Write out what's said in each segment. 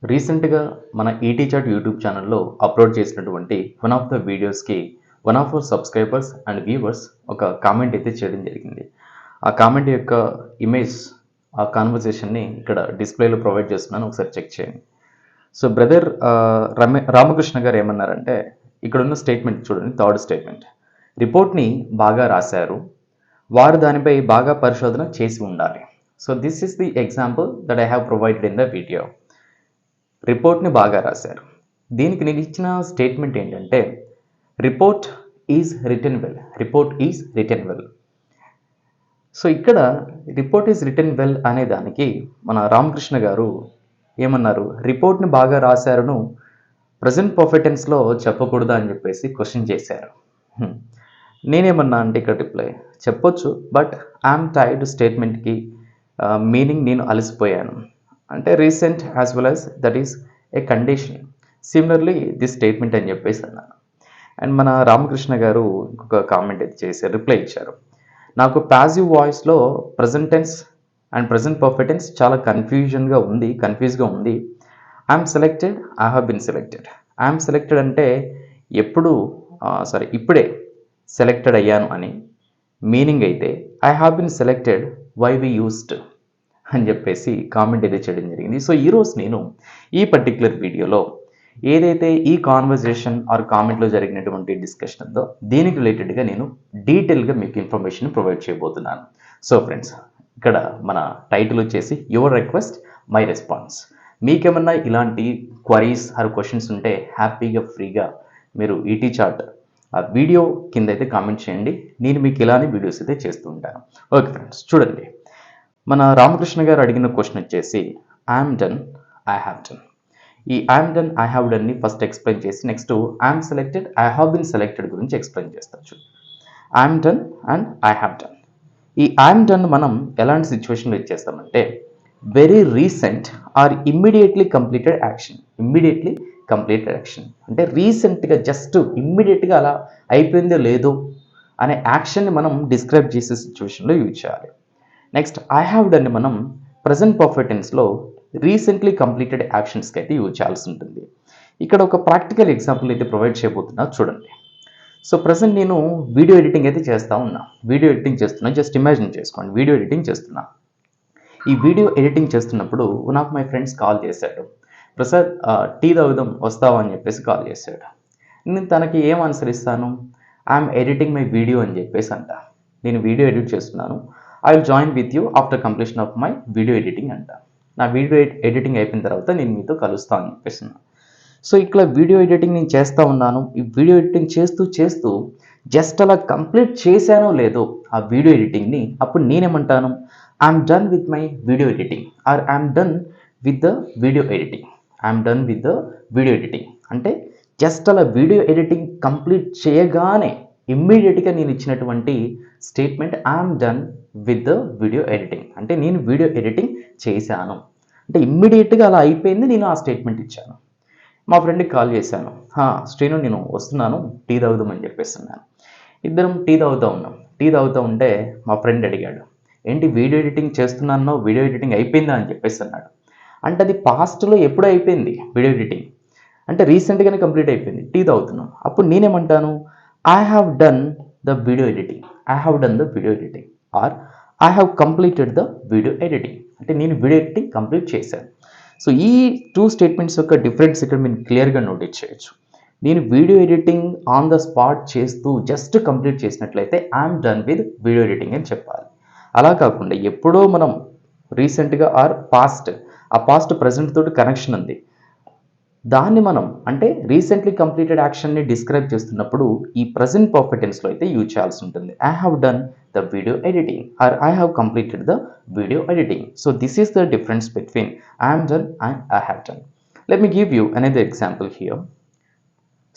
రీసెంట్‌గా మన ఈటీ chat YouTube ఛానల్‌లో అప్‌లోడ్ చేసినటువంటి వన్ ఆఫ్ ద వీడియోస్‌కి one of our subscribers and viewers ఒక కామెంట్ అయితే చేయడం జరిగింది. ఆ కామెంట్ యొక్క ఇమేజ్ ఆ కన్వర్జేషన్‌ని ఇక్కడ డిస్‌ప్లేలో ప్రొవైడ్ చేస్తున్నాను. ఒకసారి చెక్ చేయండి. సో, బ్రదర్ రామకృష్ణ గారు ఏమన్నారంటే, ఇక్కడున్న స్టేట్మెంట్ చూడండి, థర్డ్ స్టేట్మెంట్. రిపోర్ట్‌ని బాగా రాశారు. వారు దానిపై బాగా పరిశోధన చేసి ఉండాలి. So, this is the example that I have provided in the video. రిపోర్ట్‌ని బాగా రాశారు. దీనికి నేను ఇచ్చిన స్టేట్మెంట్ ఏంటంటే, report is written well. Report is written well. So, ఇక్కడ రిపోర్ట్ ఈజ్ రిటెన్ వెల్ అనే దానికి మన రామకృష్ణ గారు ఏమన్నారు? రిపోర్ట్‌ని బాగా రాశారును ప్రెజెంట్ పర్ఫెక్ట్ టెన్స్‌లో చెప్పకూడదా అని చెప్పేసి క్వెషన్ చేశారు. హ్మ్. నేనేమన్నా అంటే ఇక్కడ రిప్లై చెప్పొచ్చు. బట్ ఐయామ్ టైర్డ్ స్టేట్మెంట్‌కి మీనింగ్ నేను అలసిపోయాను. అంటే recent as well as that is a condition. Similarly this statement అని చెప్పేసి అన్నాను. అండ్ మన రామకృష్ణ గారు ఇంకొక కామెంట్ అయితే చేశారు, రిప్లై ఇచ్చారు. నాకు ప్యాసివ్ వాయిస్‌లో present tense and present perfect tense చాలా కన్ఫ్యూజ్‌గా ఉంది. I'm selected, I have been selected. I'm selected అంటే ఎప్పుడు ఇప్పుడే సెలెక్టెడ్ అయ్యాను అని మీనింగ్ అయితే I have been selected why we used అని చెప్పేసి కామెంట్ అయితే చేయడం జరిగింది. సో, ఈరోజు నేను ఈ పర్టిక్యులర్ వీడియోలో ఏదైతే ఈ కాన్వర్జేషన్ ఆర్ కామెంట్లో జరిగినటువంటి డిస్కషన్ ఉందో దీనికి రిలేటెడ్గా నేను డీటెయిల్గా మీకు ఇన్ఫర్మేషన్ ప్రొవైడ్ చేయబోతున్నాను. సో ఫ్రెండ్స్, ఇక్కడ మన టైటిల్ వచ్చేసి యువర్ రిక్వెస్ట్ మై రెస్పాన్స్. మీకేమన్నా ఇలాంటి క్వరీస్ ఆర్ క్వశ్చన్స్ ఉంటే హ్యాపీగా ఫ్రీగా మీరు ఈటీ చాట్ ఆ వీడియో కింద అయితే కామెంట్ చేయండి. నేను మీకు ఇలానే వీడియోస్ అయితే చేస్తూ ఉంటాను. ఓకే ఫ్రెండ్స్, చూడండి. మన రామకృష్ణ గారు అడిగిన క్వశ్చన్ వచ్చేసి I'm done, I have done. ఈ ఐఎమ్ డన్, ఐ హ్యావ్ డన్ని ఫస్ట్ ఎక్స్ప్లెయిన్ చేసి next I'm selected, I have been selected గురించి ఎక్స్ప్లెయిన్ చేస్తాను. I'm done and I have done. ఈ ఐఎమ్ డన్ మనం ఎలాంటి సిచ్యువేషన్లో ఇచ్చేస్తామంటే very recent or immediately completed action. Immediately completed action అంటే రీసెంట్గా జస్ట్ ఇమ్మీడియట్గా అలా అయిపోయిందో లేదో అనే యాక్షన్ని మనం డిస్క్రైబ్ చేసే సిచ్యువేషన్లో యూజ్ చేయాలి. నెక్స్ట్ ఐ హ్యావ్ డన్ని మనం ప్రజెంట్ పర్ఫెక్ట్ టెన్స్లో రీసెంట్లీ కంప్లీటెడ్ యాక్షన్స్కి అయితే యూజ్ చేయాల్సి ఉంటుంది. ఇక్కడ ఒక ప్రాక్టికల్ ఎగ్జాంపుల్ అయితే ప్రొవైడ్ చేయబోతున్నా, చూడండి. సో ప్రజెంట్ నేను వీడియో ఎడిటింగ్ అయితే చేస్తూ ఉన్నా. వీడియో ఎడిటింగ్ చేస్తున్నా, జస్ట్ ఇమాజిన్ చేసుకోండి, వీడియో ఎడిటింగ్ చేస్తున్నా. ఈ వీడియో ఎడిటింగ్ చేస్తున్నప్పుడు నాకు మై ఫ్రెండ్స్ కాల్ చేశాడు. ప్రసాద్ టీ తాగుదాం వస్తావా అని చెప్పేసి కాల్ చేశాడు. నేను తనకి ఏం ఆన్సర్ ఇస్తాను? ఐఎమ్ ఎడిటింగ్ మై వీడియో అని చెప్పేసి అంట. నేను వీడియో ఎడిట్ చేస్తున్నాను, I will join with you after completion of my video editing అంట. నా వీడియో ఎడిటింగ్ అయిపోయిన తర్వాత నేను మీతో కలుస్తాను అని చెప్పేసి. సో ఇక్కడ వీడియో ఎడిటింగ్ నేను చేస్తూ ఉన్నాను. ఈ వీడియో ఎడిటింగ్ చేస్తూ జస్ట్ అలా కంప్లీట్ చేశానో లేదో ఆ వీడియో ఎడిటింగ్ని, అప్పుడు నేనేమంటాను? I'm done with my video editing or I'm done with the video editing. I'm done with the video editing అంటే జస్ట్ అలా వీడియో ఎడిటింగ్ కంప్లీట్ చేయగానే ఇమ్మీడియట్గా నేను ఇచ్చినటువంటి statement I'm done with the video editing అంటే నేను వీడియో ఎడిటింగ్ చేశాను. అంటే ఇమ్మీడియట్గా అలా అయిపోయింది, నేను ఆ స్టేట్మెంట్ ఇచ్చాను. మా ఫ్రెండ్కి కాల్ చేశాను, శ్రీను నేను వస్తున్నాను, టీ తాగుదామని చెప్పేస్తున్నాను. ఇద్దరం టీ తాగుతూ ఉంటే మా ఫ్రెండ్ అడిగాడు, ఏంటి వీడియో ఎడిటింగ్ చేస్తున్నానో, వీడియో ఎడిటింగ్ అయిపోయిందా అని చెప్పేసి అన్నాడు. అంటే అది పాస్ట్లో ఎప్పుడో అయిపోయింది వీడియో ఎడిటింగ్, అంటే రీసెంట్గానే కంప్లీట్ అయిపోయింది. టీ తాగుతున్నాం. అప్పుడు నేనేమంటాను? I have done the video editing. I have done the video editing or I have completed the video editing అంటే నేను వీడియో ఎడిటింగ్ కంప్లీట్ చేశాను. సో ఈ టూ స్టేట్మెంట్స్ యొక్క డిఫరెన్స్ ఇక్కడ మీరు క్లియర్గా నోటీస్ చేయొచ్చు. నేను video editing on the spot చేస్తూ జస్ట్ కంప్లీట్ చేసినట్లయితే I'm done with video editing అని చెప్పాలి. అలా కాకుండా ఎప్పుడో మనం రీసెంట్గా ఆర్ పాస్ట్, ఆ పాస్ట్ ప్రజెంట్ తోటి కనెక్షన్ ఉంది, దాన్ని మనం అంటే రీసెంట్లీ కంప్లీటెడ్ యాక్షన్ని డిస్క్రైబ్ చేస్తున్నప్పుడు ఈ ప్రజెంట్ పర్ఫెక్ట్ టెన్స్లో అయితే యూజ్ చేయాల్సి ఉంటుంది. I have done the video editing or I have completed the video editing. So this is the difference between I'm done and I have done. Let me give you another example here.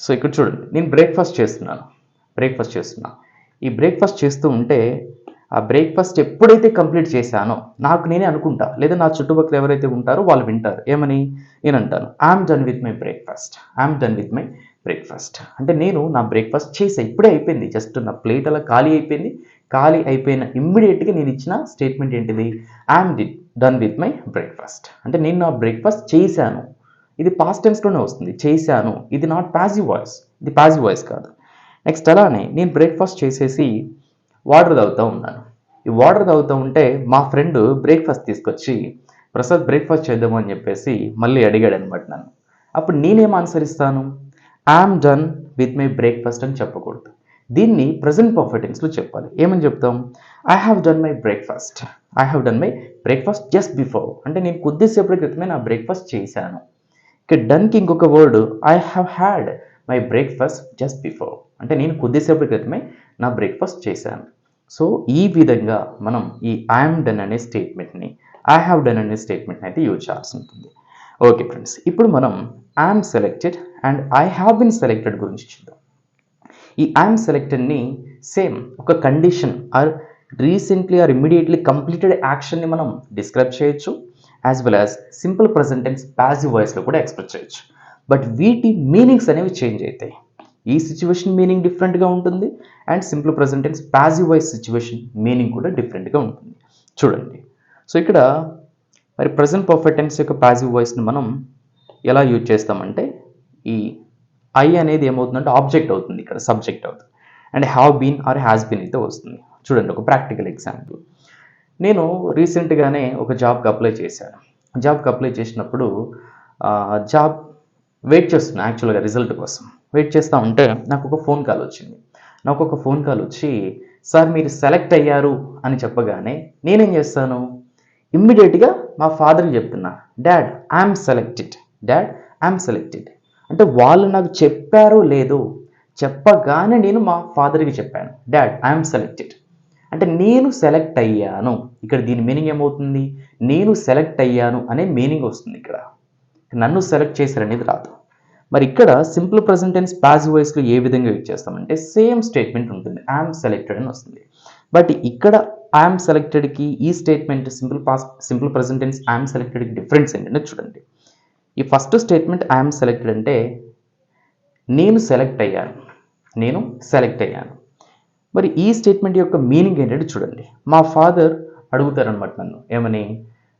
So ఇక్కడ చూడండి, నేను breakfast చేస్తున్నా. ఈ breakfast చేస్తూ ఉంటే ఆ breakfast ఎప్పుడైతే complete చేశానో నాకు నేనే అనుకుంటా, లేదా నా చుట్టుపక్కల ఎవరైతే ఉంటారో వాళ్ళు వింటారు. ఏమని? నేను అంటాను, I'm done with my breakfast. I'm done with my breakfast అంటే నేను నా బ్రేక్ఫాస్ట్ చేసా, ఇప్పుడే అయిపోయింది, జస్ట్ నా ప్లేట్ అలా ఖాళీ అయిపోయింది. ఖాళీ అయిపోయిన ఇమ్మీడియట్గా నేను ఇచ్చిన స్టేట్మెంట్ ఏంటిది? I'm done with my breakfast అంటే నేను నా బ్రేక్ఫాస్ట్ చేశాను. ఇది పాస్ట్ టెన్స్లోనే వస్తుంది, చేశాను. ఇది నాట్ ప్యాసివ్ వాయిస్, ఇది ప్యాసివ్ వాయిస్ కాదు. నెక్స్ట్ అలానే నేను బ్రేక్ఫాస్ట్ చేసేసి వాటర్ తాగుతూ ఉన్నాను. ఈ వాటర్ తాగుతూ ఉంటే మా ఫ్రెండ్ బ్రేక్ఫాస్ట్ తీసుకొచ్చి ప్రసాద్ బ్రేక్ఫాస్ట్ చేద్దాము అని చెప్పేసి మళ్ళీ అడిగాడు అనమాట నన్ను. అప్పుడు నేనేం ఆన్సర్ ఇస్తాను? I'm done with my breakfast అని చెప్పకూడదు. దీన్ని ప్రజెంట్ పర్ఫెక్ట్ టెన్స్లో చెప్పాలి. ఏమని చెప్తాం? I have done my breakfast. I have done my breakfast just before. అంటే నేను కొద్దిసేపటి క్రితమే నా బ్రేక్ఫాస్ట్ చేశాను. ఇక్కడ డన్కి ఇంకొక word I have had my breakfast just before. అంటే నేను కొద్దిసేపటి క్రితమే నా బ్రేక్ఫాస్ట్ చేశాను. సో ఈ విధంగా మనం ఈ ఐఎమ్ డన్ అనే స్టేట్మెంట్ని, ఐ హ్యావ్ డన్ అనే స్టేట్మెంట్ని అయితే యూజ్ చేయాల్సి ఉంటుంది. ఓకే ఫ్రెండ్స్, ఇప్పుడు మనం I'm selected and I have been selected గురించి చూద్దాం. ఈ ఐఎమ్ సెలెక్టెడ్ని సేమ్ ఒక condition or recently or immediately completed యాక్షన్ని మనం డిస్క్రైబ్ చేయొచ్చు, as well as simple present tense passive వాయిస్లో కూడా ఎక్స్ప్రెస్ చేయొచ్చు. బట్ వీటి మీనింగ్స్ అనేవి చేంజ్ అవుతాయి. ఈ సిచ్యువేషన్ మీనింగ్ డిఫరెంట్గా ఉంటుంది and simple present tense passive voice situation meaning కూడా డిఫరెంట్గా ఉంటుంది. చూడండి, సో ఇక్కడ మరి ప్రెజెంట్ పర్ఫెక్ట్ టెన్స్ యొక్క ప్యాసివ్ వాయిస్ని మనం ఎలా యూజ్ చేస్తామంటే, ఈ ఐ అనేది ఏమవుతుందంటే ఆబ్జెక్ట్ అవుతుంది, ఇక్కడ సబ్జెక్ట్ అవుతుంది, and have been or has been అయితే వస్తుంది. చూడండి ఒక ప్రాక్టికల్ ఎగ్జాంపుల్. నేను రీసెంట్గానే ఒక జాబ్కి అప్లై చేశాను. జాబ్కి అప్లై చేసినప్పుడు జాబ్ వెయిట్ చేస్తున్నాను యాక్చువల్గా రిజల్ట్ కోసం. వెయిట్ చేస్తూ ఉంటే నాకు ఒక ఫోన్ కాల్ వచ్చింది. నాకు ఒక ఫోన్ కాల్ వచ్చి, సార్ మీరు సెలెక్ట్ అయ్యారు అని చెప్పగానే నేనేం చేస్తాను? ఇమ్మీడియట్గా మా ఫాదర్కి చెప్తున్నా, dad I'm selected, dad I'm selected. అంటే వాళ్ళు నాకు చెప్పారో లేదో చెప్పగానే నేను మా ఫాదర్కి చెప్పాను, డాడ్ ఐఎమ్ సెలెక్టెడ్. అంటే నేను సెలెక్ట్ అయ్యాను. ఇక్కడ దీని మీనింగ్ ఏమవుతుంది? నేను సెలెక్ట్ అయ్యాను అనే మీనింగ్ వస్తుంది. ఇక్కడ నన్ను సెలెక్ట్ చేశారనేది రాదు. మరి ఇక్కడ సింపుల్ ప్రెజెంట్ టెన్స్ ప్యాసివ్ వాయిస్లో ఏ విధంగా యూజ్ చేస్తామంటే సేమ్ స్టేట్మెంట్ ఉంటుంది, ఐఎమ్ సెలెక్టెడ్ అని వస్తుంది. బట్ ఇక్కడ ఐఎమ్ సెలెక్టెడ్కి ఈ statement simple present tense I'm సెలెక్టెడ్కి డిఫరెన్స్ ఏంటంటే చూడండి. ఈ ఫస్ట్ స్టేట్మెంట్ ఐఎమ్ సెలెక్టెడ్ అంటే నేను సెలెక్ట్ అయ్యాను, నేను సెలెక్ట్ అయ్యాను. మరి ఈ స్టేట్మెంట్ యొక్క మీనింగ్ ఏంటంటే చూడండి, మా ఫాదర్ అడుగుతారనమాట నన్ను, ఏమని,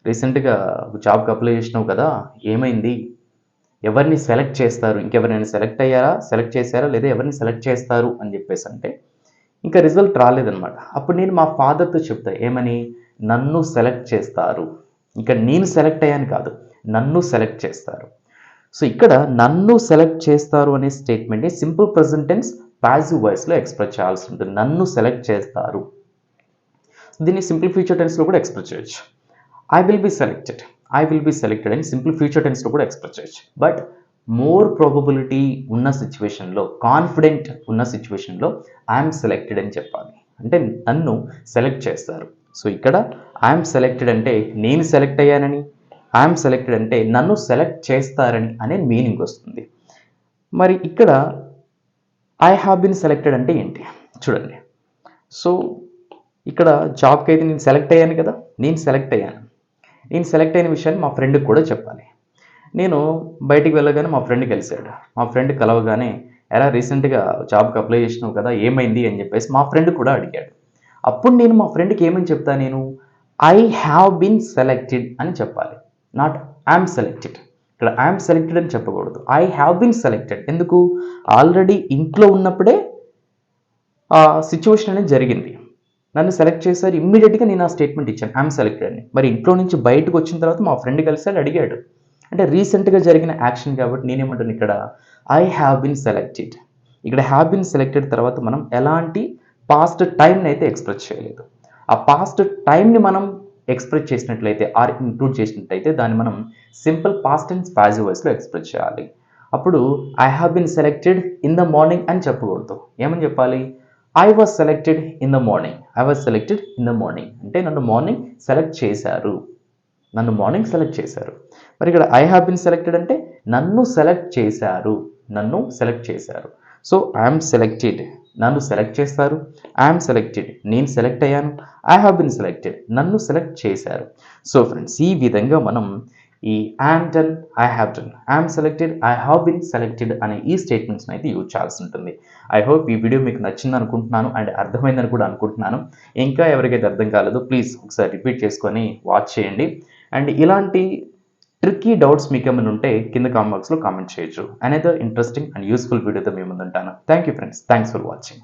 రీసెంట్గా జాబ్కి అప్లై చేసినావు కదా, ఏమైంది, ఎవరిని సెలెక్ట్ చేస్తారు, ఇంకెవరైనా సెలెక్ట్ చేశారా లేదా ఎవరిని సెలెక్ట్ చేస్తారు అని చెప్పేసి అంటే ఇంకా రిజల్ట్ రాలేదనమాట. అప్పుడు నేను మా ఫాదర్తో చెప్తా, ఏమని, నన్ను సెలెక్ట్ చేస్తారు. ఇక్కడ నేను సెలెక్ట్ అయ్యాను కాదు, నన్ను సెలెక్ట్ చేస్తారు. సో ఇక్కడ నన్ను సెలెక్ట్ చేస్తారు అనే స్టేట్మెంట్ని సింపుల్ ప్రెజెంట్ టెన్స్ ప్యాసివ్ వాయిస్లో ఎక్స్ప్రెస్ చేయాల్సి ఉంటుంది, నన్ను సెలెక్ట్ చేస్తారు. దీన్ని సింపుల్ ఫ్యూచర్ టెన్స్లో కూడా ఎక్స్ప్రెస్ చేయొచ్చు, I will be selected, I will be selected అని సింపుల్ ఫ్యూచర్ టెన్స్లో కూడా ఎక్స్ప్రెస్ చేయొచ్చు. బట్ మోర్ ప్రాబబిలిటీ ఉన్న సిచ్యువేషన్లో, కాన్ఫిడెంట్ ఉన్న సిచ్యువేషన్లో ఐఎమ్ సెలెక్టెడ్ అని చెప్పాలి, అంటే నన్ను సెలెక్ట్ చేస్తారు. సో ఇక్కడ ఐఎమ్ సెలెక్టెడ్ అంటే నేను సెలెక్ట్ అయ్యానని, ఐఎమ్ సెలెక్టెడ్ అంటే నన్ను సెలెక్ట్ చేస్తారని అనే మీనింగ్ వస్తుంది. మరి ఇక్కడ ఐ హ్యావ్ బిన్ సెలెక్టెడ్ అంటే ఏంటి చూడండి. సో ఇక్కడ జాబ్కి అయితే నేను సెలెక్ట్ అయ్యాను కదా, నేను సెలెక్ట్ అయ్యాను. నేను సెలెక్ట్ అయిన విషయాన్ని మా ఫ్రెండ్కి కూడా చెప్పాలి. నేను బయటికి వెళ్ళగానే మా ఫ్రెండ్ కలిశాడు. మా ఫ్రెండ్ కలవగానే, ఎలా రీసెంట్గా జాబ్కి అప్లై చేసినావు కదా, ఏమైంది అని చెప్పేసి మా ఫ్రెండ్ కూడా అడిగాడు. అప్పుడు నేను మా ఫ్రెండ్కి ఏమని చెప్తా, నేను ఐ హ్యావ్ బీన్ సెలెక్టెడ్ అని చెప్పాలి, నాట్ ఐఎమ్ సెలెక్టెడ్. ఇక్కడ ఐఎమ్ సెలెక్టెడ్ అని చెప్పకూడదు, ఐ హ్యావ్ బీన్ సెలెక్టెడ్. ఎందుకు? ఆల్రెడీ ఇంట్లో ఉన్నప్పుడే ఆ సిచ్యువేషన్ అనేది జరిగింది, నన్ను సెలెక్ట్ చేశారు, ఇమ్మీడియట్గా నేను ఆ స్టేట్మెంట్ ఇచ్చాను ఐఎమ్ సెలెక్టెడ్ అని. మరి ఇంట్లో నుంచి బయటకు వచ్చిన తర్వాత మా ఫ్రెండ్ కలిసాడు, అడిగాడు, అంటే రీసెంట్గా జరిగిన యాక్షన్ కాబట్టి నేనేమంటాను ఇక్కడ ఐ హ్యావ్ బిన్ సెలెక్టెడ్. ఇక్కడ హ్యావ్ బిన్ సెలెక్టెడ్ తర్వాత మనం ఎలాంటి పాస్ట్ టైంని అయితే ఎక్స్ప్రెస్ చేయలేదు. ఆ పాస్ట్ టైంని మనం ఎక్స్ప్రెస్ చేసినట్లయితే ఆర్ ఇంక్లూడ్ చేసినట్లయితే దాన్ని మనం సింపుల్ పాస్ట్ టెన్స్ ప్యాసివ్ వాయిస్లో ఎక్స్ప్రెస్ చేయాలి. అప్పుడు I have been selected in the morning అని చెప్పకూడదు, ఏమని చెప్పాలి, I was selected in the morning, I was selected in the morning. అంటే నన్ను మార్నింగ్ సెలెక్ట్ చేశారు, నన్ను మార్నింగ్ సెలెక్ట్ చేశారు. మరి ఇక్కడ ఐ హ్యావ్ బిన్ సెలెక్టెడ్ అంటే నన్ను సెలెక్ట్ చేశారు, నన్ను సెలెక్ట్ చేశారు. సో ఐఎమ్ సెలెక్టెడ్, నన్ను సెలెక్ట్ చేస్తారు, ఐఎమ్ సెలెక్టెడ్, నేను సెలెక్ట్ అయ్యాను, ఐ హ్యావ్ బిన్ సెలెక్టెడ్, నన్ను సెలెక్ట్ చేశారు. సో ఫ్రెండ్స్, ఈ విధంగా మనం ఈ I'm done, I have done, I'm selected, I have been selected అనే ఈ స్టేట్మెంట్స్ని అయితే యూజ్ చేయాల్సి ఉంటుంది. ఐ హోప్ ఈ వీడియో మీకు నచ్చింది అనుకుంటున్నాను అండ్ అర్థమైందని కూడా అనుకుంటున్నాను. ఇంకా ఎవరికైతే అర్థం కాలేదో ప్లీజ్ ఒకసారి రిపీట్ చేసుకొని వాచ్ చేయండి. అండ్ ఇలాంటి ట్రిక్కీ డౌట్స్ మీకు ఏమైనా ఉంటే కింద కామెంట్ బాక్స్లో కామెంట్ చేయొచ్చు. అనదర్ ఇంట్రెస్టింగ్ అండ్ యూస్ఫుల్ వీడియోతో మీ ముందుంటాను. Thank you friends. Thanks for watching.